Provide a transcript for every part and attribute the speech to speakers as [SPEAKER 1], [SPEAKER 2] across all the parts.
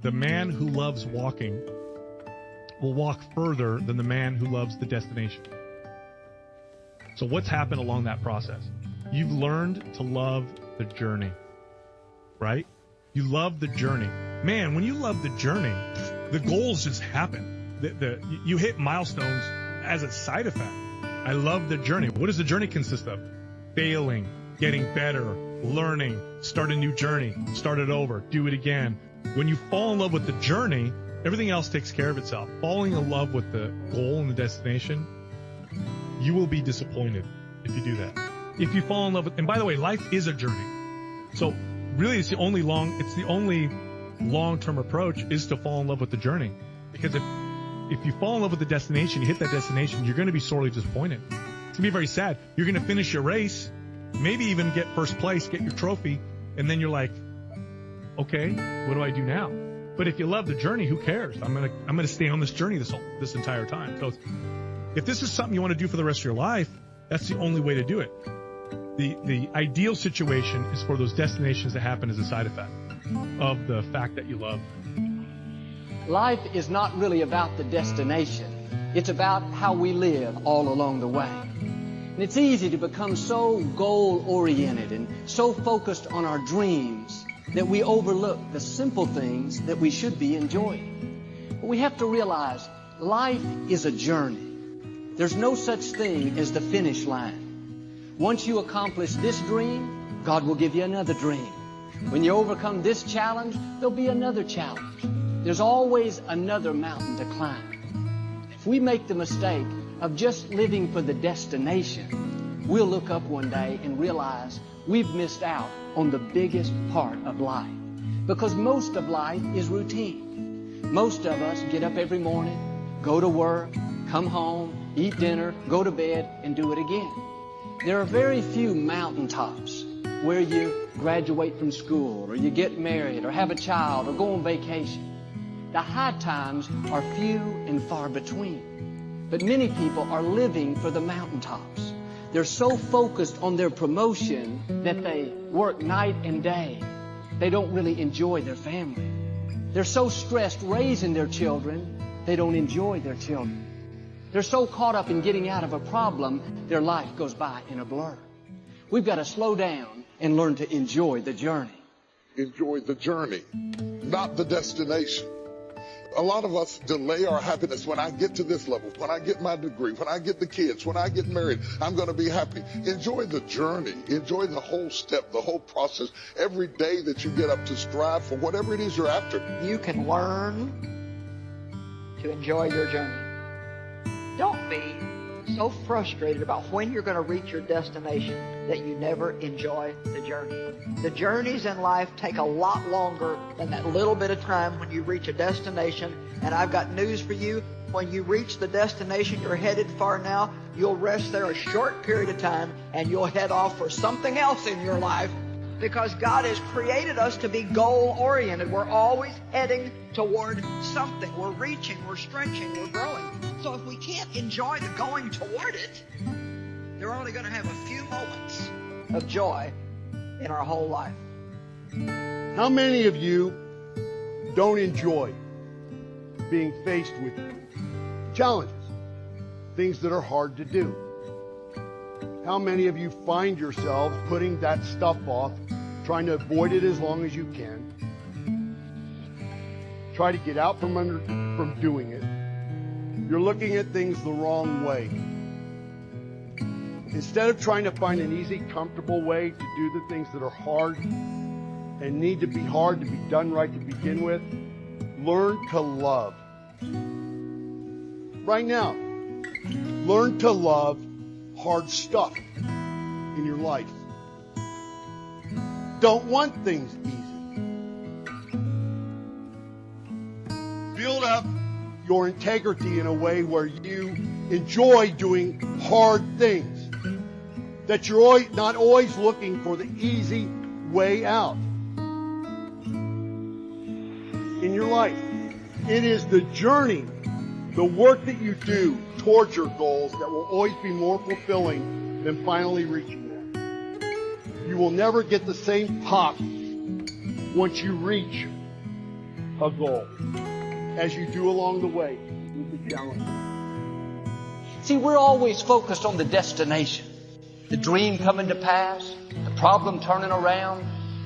[SPEAKER 1] the man who loves walking will walk further than the man who loves the destination. So what's happened along that process? You've learned to love the journey, right? You love the journey. Man, when you love the journey, the goals just happen. You hit milestones as a side effect. I love the journey. What does the journey consist of? Failing, getting better, learning, start a new journey, start it over, do it again. When you fall in love with the journey, everything else takes care of itself. Falling in love with the goal and the destination, you will be disappointed if you do that. If you fall in love with, and by the way, life is a journey. So really it's the only long-term approach is to fall in love with the journey. Because if you fall in love with the destination, you hit that destination, you're going to be sorely disappointed. It's going to be very sad. You're going to finish your race, maybe even get first place, get your trophy, and then you're like, okay, what do I do now? But if you love the journey, who cares? I'm gonna stay on this journey this entire time. So if this is something you want to do for the rest of your life, that's the only way to do it. The ideal situation is for those destinations to happen as a side effect of the fact that you love.
[SPEAKER 2] Life is not really about the destination. It's about how we live all along the way. And it's easy to become so goal-oriented and so focused on our dreams that we overlook the simple things that we should be enjoying. But we have to realize life is a journey. There's no such thing as the finish line. Once you accomplish this dream, God will give you another dream. When you overcome this challenge, there'll be another challenge. There's always another mountain to climb. If we make the mistake of just living for the destination, we'll look up one day and realize we've missed out on the biggest part of life. Because most of life is routine. Most of us get up every morning, go to work, come home, eat dinner, go to bed, and do it again. There are very few mountaintops where you graduate from school, or you get married, or have a child, or go on vacation. The high times are few and far between. But many people are living for the mountaintops. They're so focused on their promotion that they work night and day. They don't really enjoy their family. They're so stressed raising their children, they don't enjoy their children. They're so caught up in getting out of a problem, their life goes by in a blur. We've got to slow down and learn to enjoy the journey.
[SPEAKER 3] Enjoy the journey, not the destination. A lot of us delay our happiness. When I get to this level, when I get my degree, when I get the kids, when I get married, I'm going to be happy. Enjoy the journey. Enjoy the whole step, the whole process. Every day that you get up to strive for whatever it is you're after.
[SPEAKER 4] You can learn to enjoy your journey. Don't be so frustrated about when you're going to reach your destination that you never enjoy the journey. The journeys in life take a lot longer than that little bit of time when you reach a destination. And I've got news for you. When you reach the destination you're headed for now, you'll rest there a short period of time and you'll head off for something else in your life, because God has created us to be goal-oriented. We're always heading toward something. We're reaching, we're stretching, we're growing. So if we can't enjoy the going toward it, they're only going to have a few moments of joy in our whole life.
[SPEAKER 5] How many of you don't enjoy being faced with challenges, things that are hard to do? How many of you find yourselves putting that stuff off, trying to avoid it as long as you can? Try to get out from doing it. You're looking at things the wrong way. Instead of trying to find an easy, comfortable way to do the things that are hard and need to be hard to be done right to begin with, learn to love. Right now, learn to love hard stuff in your life. Don't want things easy. Build up your integrity in a way where you enjoy doing hard things. That you're not always looking for the easy way out in your life. It is the journey, the work that you do towards your goals that will always be more fulfilling than finally reaching them. You will never get the same pop once you reach a goal. As you do along the way, you'll be challenged.
[SPEAKER 2] See, we're always focused on the destination. The dream coming to pass, the problem turning around.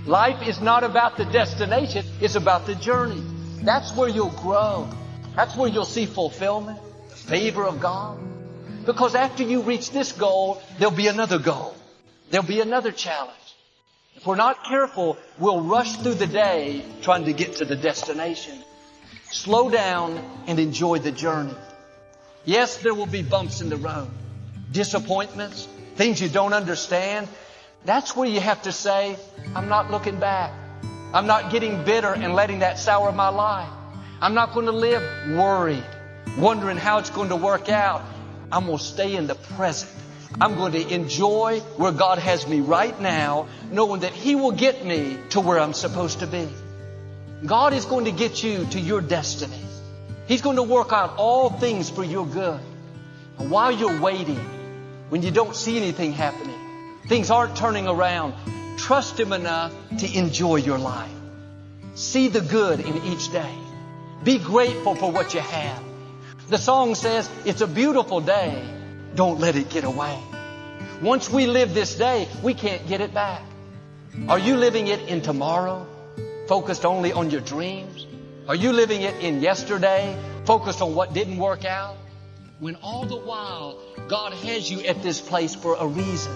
[SPEAKER 2] Life is not about the destination, it's about the journey. That's where you'll grow. That's where you'll see fulfillment, the favor of God. Because after you reach this goal, there'll be another goal. There'll be another challenge. If we're not careful, we'll rush through the day trying to get to the destination. Slow down and enjoy the journey. Yes, there will be bumps in the road, disappointments, things you don't understand. That's where you have to say, I'm not looking back. I'm not getting bitter and letting that sour my life. I'm not going to live worried, wondering how it's going to work out. I'm going to stay in the present. I'm going to enjoy where God has me right now, knowing that He will get me to where I'm supposed to be. God is going to get you to your destiny. He's going to work out all things for your good. And while you're waiting, when you don't see anything happening, things aren't turning around, trust Him enough to enjoy your life. See the good in each day. Be grateful for what you have. The song says, it's a beautiful day. Don't let it get away. Once we live this day, we can't get it back. Are you living it in tomorrow, focused only on your dreams? Are you living it in yesterday, focused on what didn't work out? When all the while, God has you at this place for a reason.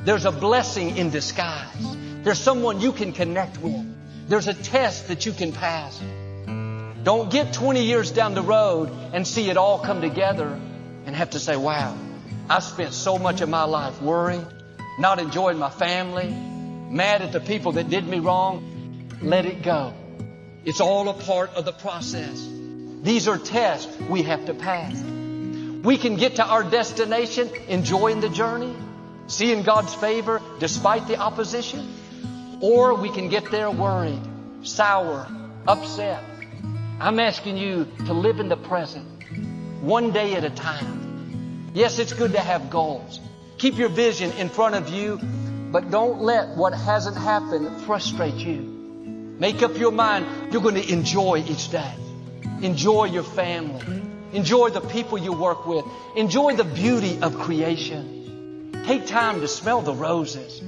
[SPEAKER 2] There's a blessing in disguise. There's someone you can connect with. There's a test that you can pass. Don't get 20 years down the road and see it all come together and have to say, wow, I spent so much of my life worried, not enjoying my family, mad at the people that did me wrong. Let it go. It's all a part of the process. These are tests we have to pass. We can get to our destination enjoying the journey, seeing God's favor despite the opposition, or we can get there worried, sour, upset. I'm asking you to live in the present, one day at a time. Yes, it's good to have goals. Keep your vision in front of you, but don't let what hasn't happened frustrate you. Make up your mind you're going to enjoy each day. Enjoy your family. Enjoy the people you work with. Enjoy the beauty of creation. Take time to smell the roses.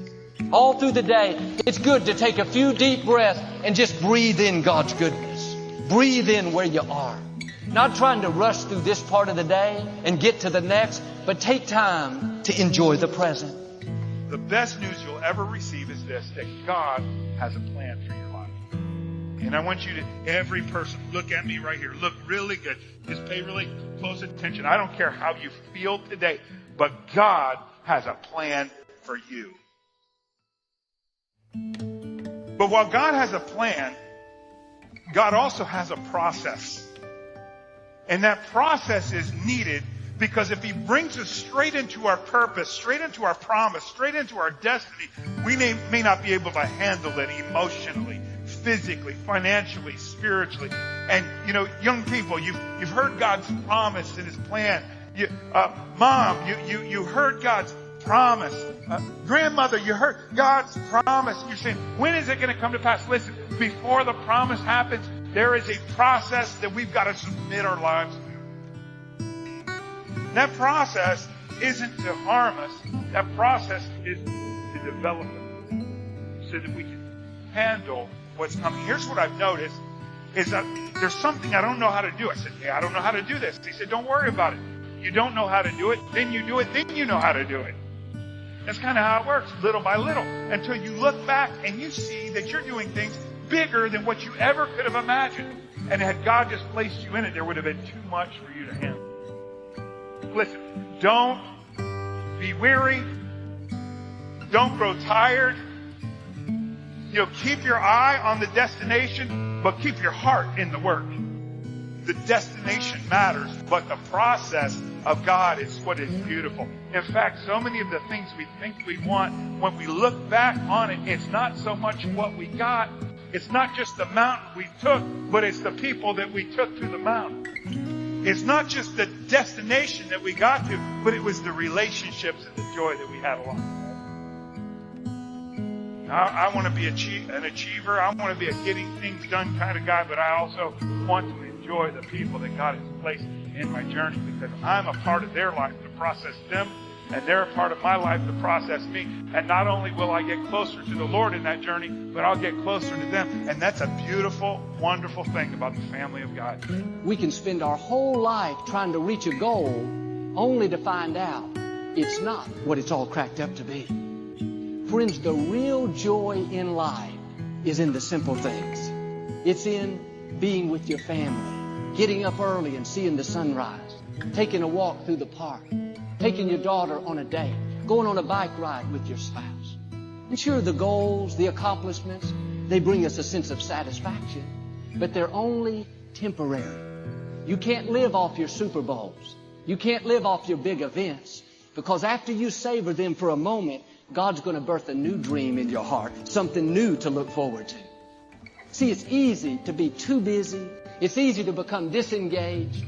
[SPEAKER 2] All through the day, it's good to take a few deep breaths and just breathe in God's goodness. Breathe in where you are. Not trying to rush through this part of the day and get to the next, but take time to enjoy the present.
[SPEAKER 6] The best news you'll ever receive is this, that God has a plan for your life. And I want you to, every person, look at me right here. Look really good. Just pay really close attention. I don't care how you feel today, but God has a plan for you. But while God has a plan, God also has a process. And that process is needed because if He brings us straight into our purpose, straight into our promise, straight into our destiny, we may not be able to handle it emotionally, physically, financially, spiritually. And, you know, young people, you've heard God's promise and His plan. Mom, you heard God's promise. Grandmother, you heard God's promise. You're saying, when is it going to come to pass? Listen, before the promise happens, there is a process that we've got to submit our lives to. That process isn't to harm us. That process is to develop us so that we can handle what's coming. Here's what I've noticed is that there's something I don't know how to do. I said, I don't know how to do this. He said, don't worry about it. You don't know how to do it, then you do it, then you know how to do it. That's kind of how it works, little by little, until you look back and you see that you're doing things bigger than what you ever could have imagined. And had God just placed you in it, there would have been too much for you to handle. Listen, don't be weary. Don't grow tired. You know, keep your eye on the destination, but keep your heart in the work. The destination matters, but the process of God is what is beautiful. In fact, so many of the things we think we want, when we look back on it, it's not so much what we got. It's not just the mountain we took, but it's the people that we took to the mountain. It's not just the destination that we got to, but it was the relationships and the joy that we had along the way. I want to be an achiever. I want to be a getting things done kind of guy, but I also want to enjoy the people that God has placed in my journey, because I'm a part of their life to process them, and they're a part of my life to process me. And not only will I get closer to the Lord in that journey, but I'll get closer to them. And that's a beautiful, wonderful thing about the family of God.
[SPEAKER 2] We can spend our whole life trying to reach a goal only to find out it's not what it's all cracked up to be. Friends, the real joy in life is in the simple things. It's in being with your family, getting up early and seeing the sunrise, taking a walk through the park, taking your daughter on a date, going on a bike ride with your spouse. And sure, the goals, the accomplishments, they bring us a sense of satisfaction, but they're only temporary. You can't live off your Super Bowls. You can't live off your big events, because after you savor them for a moment, God's going to birth a new dream in your heart, something new to look forward to. See, it's easy to be too busy. It's easy to become disengaged.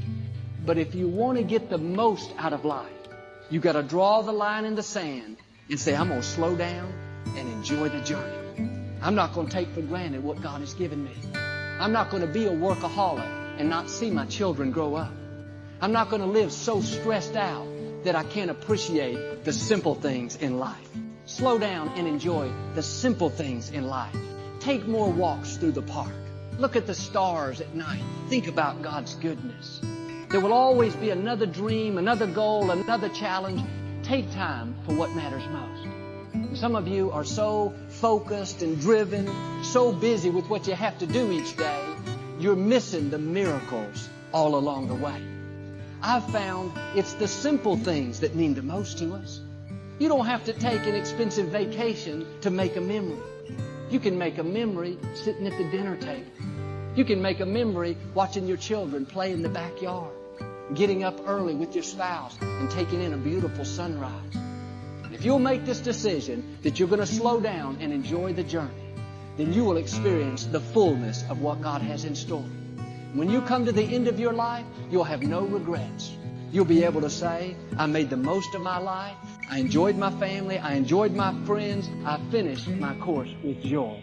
[SPEAKER 2] But if you want to get the most out of life, you got to draw the line in the sand and say, I'm going to slow down and enjoy the journey. I'm not going to take for granted what God has given me. I'm not going to be a workaholic and not see my children grow up. I'm not going to live so stressed out that I can't appreciate the simple things in life. Slow down and enjoy the simple things in life. Take more walks through the park. Look at the stars at night. Think about God's goodness. There will always be another dream, another goal, another challenge. Take time for what matters most. And some of you are so focused and driven, so busy with what you have to do each day, you're missing the miracles all along the way. I've found it's the simple things that mean the most to us. You don't have to take an expensive vacation to make a memory. You can make a memory sitting at the dinner table. You can make a memory watching your children play in the backyard, getting up early with your spouse and taking in a beautiful sunrise. And if you'll make this decision that you're going to slow down and enjoy the journey, then you will experience the fullness of what God has in store. When you come to the end of your life, you'll have no regrets. You'll be able to say, I made the most of my life. I enjoyed my family. I enjoyed my friends. I finished my course with joy.